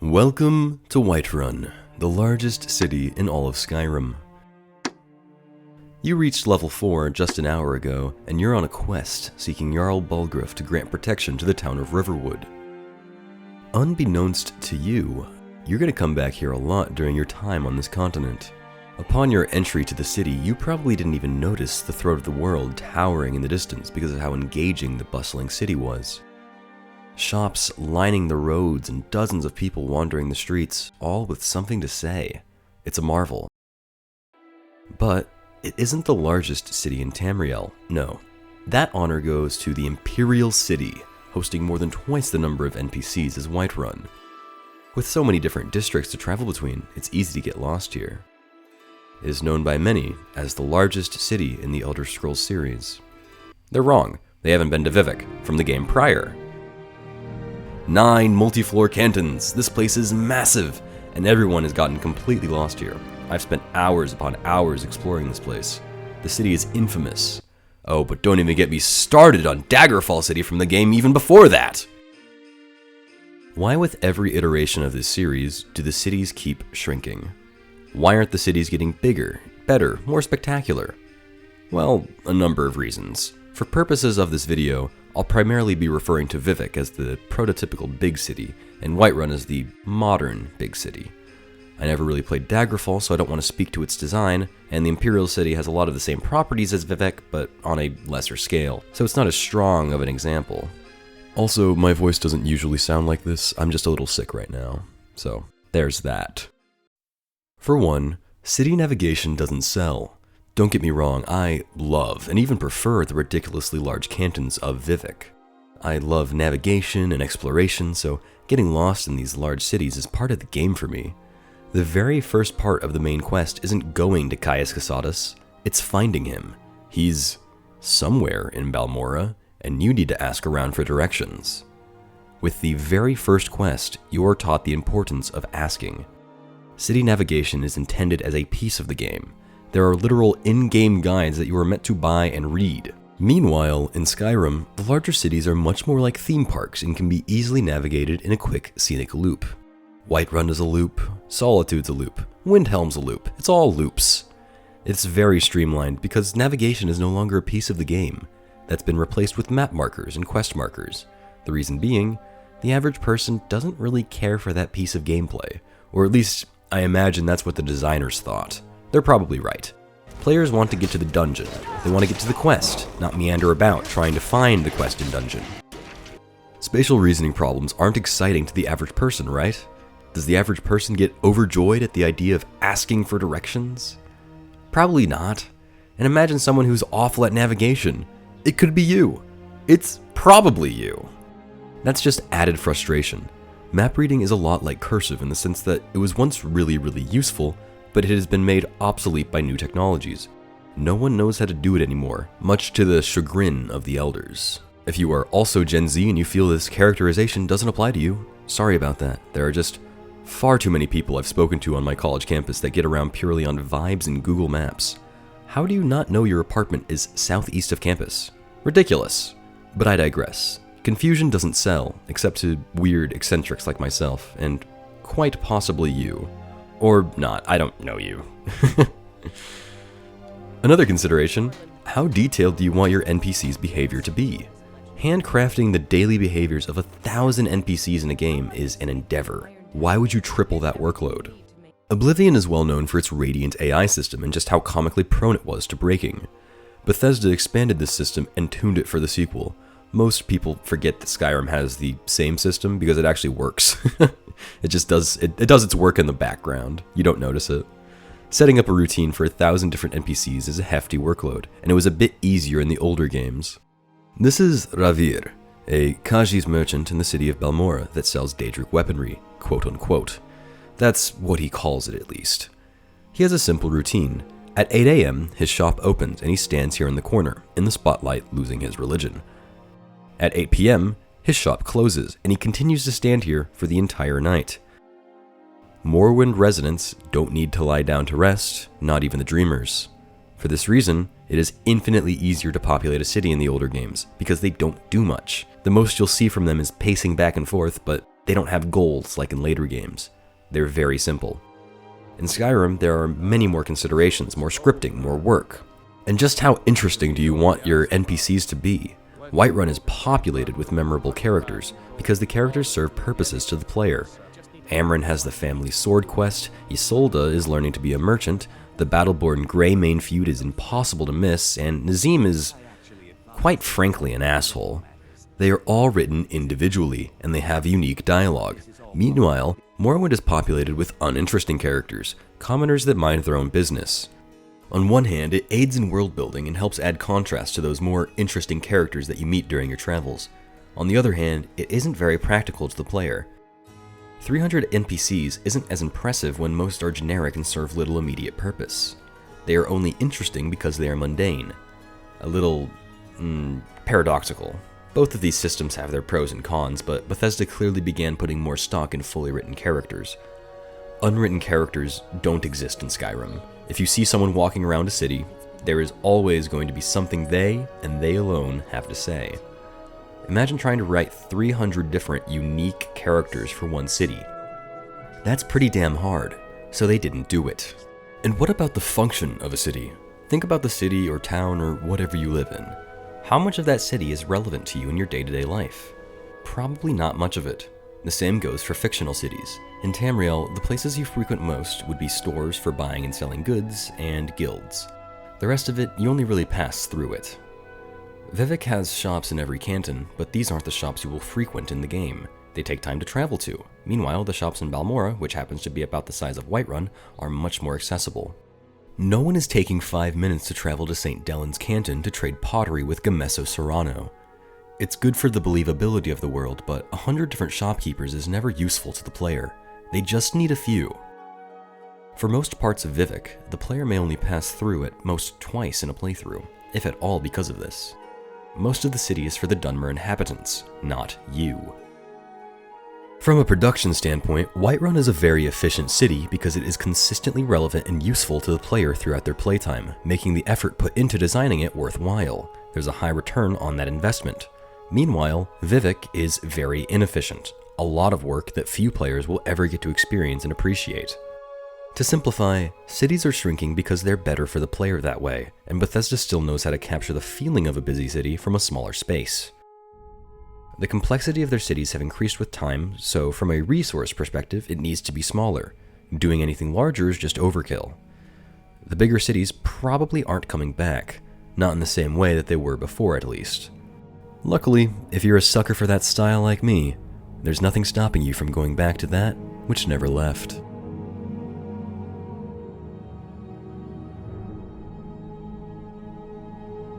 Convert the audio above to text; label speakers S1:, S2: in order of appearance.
S1: Welcome to Whiterun, the largest city in all of Skyrim. You reached level 4 just an hour ago, and you're on a quest seeking Jarl Balgruuf to grant protection to the town of Riverwood. Unbeknownst to you, you're going to come back here a lot during your time on this continent. Upon your entry to the city, you probably didn't even notice the throat of the world towering in the distance because of how engaging the bustling city was. Shops lining the roads and dozens of people wandering the streets, all with something to say. It's a marvel. But it isn't the largest city in Tamriel, no. That honor goes to the Imperial City, hosting more than twice the number of NPCs as Whiterun. With so many different districts to travel between, it's easy to get lost here. It is known by many as the largest city in the Elder Scrolls series. They're wrong, they haven't been to Vivec from the game prior. 9 multi-floor cantons, this place is massive, and everyone has gotten completely lost here. I've spent hours upon hours exploring this place. The city is infamous. Oh, but don't even get me started on Daggerfall City from the game even before that! Why with every iteration of this series do the cities keep shrinking? Why aren't the cities getting bigger, better, more spectacular? Well, a number of reasons. For purposes of this video, I'll primarily be referring to Vivec as the prototypical big city, and Whiterun as the modern big city. I never really played Daggerfall, so I don't want to speak to its design, and the Imperial City has a lot of the same properties as Vivec, but on a lesser scale, so it's not as strong of an example. Also, my voice doesn't usually sound like this, I'm just a little sick right now, so there's that. For one, city navigation doesn't sell. Don't get me wrong, I love and even prefer the ridiculously large cantons of Vivec. I love navigation and exploration, so getting lost in these large cities is part of the game for me. The very first part of the main quest isn't going to Caius Casadas, it's finding him. He's somewhere in Balmora, and you need to ask around for directions. With the very first quest, you're taught the importance of asking. City navigation is intended as a piece of the game. There are literal in-game guides that you are meant to buy and read. Meanwhile, in Skyrim, the larger cities are much more like theme parks and can be easily navigated in a quick, scenic loop. Whiterun is a loop, Solitude's a loop, Windhelm's a loop, it's all loops. It's very streamlined because navigation is no longer a piece of the game. That's been replaced with map markers and quest markers. The reason being, the average person doesn't really care for that piece of gameplay, or at least I imagine that's what the designers thought. They're probably right. Players want to get to the dungeon. They want to get to the quest, not meander about trying to find the quest in dungeon. Spatial reasoning problems aren't exciting to the average person, right? Does the average person get overjoyed at the idea of asking for directions? Probably not. And imagine someone who's awful at navigation. It could be you. It's probably you. That's just added frustration. Map reading is a lot like cursive in the sense that it was once really useful, but it has been made obsolete by new technologies. No one knows how to do it anymore, much to the chagrin of the elders. If you are also Gen Z and you feel this characterization doesn't apply to you, sorry about that. There are just far too many people I've spoken to on my college campus that get around purely on vibes and Google Maps. How do you not know your apartment is southeast of campus? Ridiculous. But I digress. Confusion doesn't sell, except to weird eccentrics like myself, and quite possibly you. Or not, I don't know you. Another consideration, how detailed do you want your NPC's behavior to be? Handcrafting the daily behaviors of 1,000 NPCs in a game is an endeavor. Why would you triple that workload? Oblivion is well known for its Radiant AI system and just how comically prone it was to breaking. Bethesda expanded this system and tuned it for the sequel. Most people forget that Skyrim has the same system because it actually works. It just does its work in the background. You don't notice it. Setting up a routine for 1,000 different NPCs is a hefty workload, and it was a bit easier in the older games. This is Ravir, a Khaji's merchant in the city of Balmora that sells Daedric weaponry, quote unquote. That's what he calls it at least. He has a simple routine. At 8 AM, his shop opens and he stands here in the corner, in the spotlight, losing his religion. At 8 PM, his shop closes and he continues to stand here for the entire night. Morrowind residents don't need to lie down to rest, not even the dreamers. For this reason, it is infinitely easier to populate a city in the older games, because they don't do much. The most you'll see from them is pacing back and forth, but They don't have goals like in later games. They're very simple. In Skyrim, there are many more considerations, more scripting, more work. And just how interesting do you want your NPCs to be? Whiterun is populated with memorable characters, because the characters serve purposes to the player. Amryn has the family sword quest, Isolde is learning to be a merchant, the Battleborn Greymane feud is impossible to miss, and Nazim is, quite frankly, an asshole. They are all written individually, and they have unique dialogue. Meanwhile, Morrowind is populated with uninteresting characters, commoners that mind their own business. On one hand, it aids in world building and helps add contrast to those more interesting characters that you meet during your travels. On the other hand, it isn't very practical to the player. 300 NPCs isn't as impressive when most are generic and serve little immediate purpose. They are only interesting because they are mundane. A little, paradoxical. Both of these systems have their pros and cons, but Bethesda clearly began putting more stock in fully written characters. Unwritten characters don't exist in Skyrim. If you see someone walking around a city, there is always going to be something they, and they alone, have to say. Imagine trying to write 300 different unique characters for one city. That's pretty damn hard, so they didn't do it. And what about the function of a city? Think about the city or town or whatever you live in. How much of that city is relevant to you in your day-to-day life? Probably not much of it. The same goes for fictional cities. In Tamriel, the places you frequent most would be stores for buying and selling goods, and guilds. The rest of it, you only really pass through it. Vivec has shops in every canton, but these aren't the shops you will frequent in the game. They take time to travel to. Meanwhile, the shops in Balmora, which happens to be about the size of Whiterun, are much more accessible. No one is taking 5 minutes to travel to St. Dellen's Canton to trade pottery with Gomeso Sarano. It's good for the believability of the world, but 100 different shopkeepers is never useful to the player. They just need a few. For most parts of Vivec, the player may only pass through it most twice in a playthrough, if at all because of this. Most of the city is for the Dunmer inhabitants, not you. From a production standpoint, Whiterun is a very efficient city because it is consistently relevant and useful to the player throughout their playtime, making the effort put into designing it worthwhile. There's a high return on that investment. Meanwhile, Vivec is very inefficient, a lot of work that few players will ever get to experience and appreciate. To simplify, cities are shrinking because they're better for the player that way, and Bethesda still knows how to capture the feeling of a busy city from a smaller space. The complexity of their cities have increased with time, so from a resource perspective, it needs to be smaller. Doing anything larger is just overkill. The bigger cities probably aren't coming back, not in the same way that they were before at least. Luckily, if you're a sucker for that style like me, there's nothing stopping you from going back to that which never left.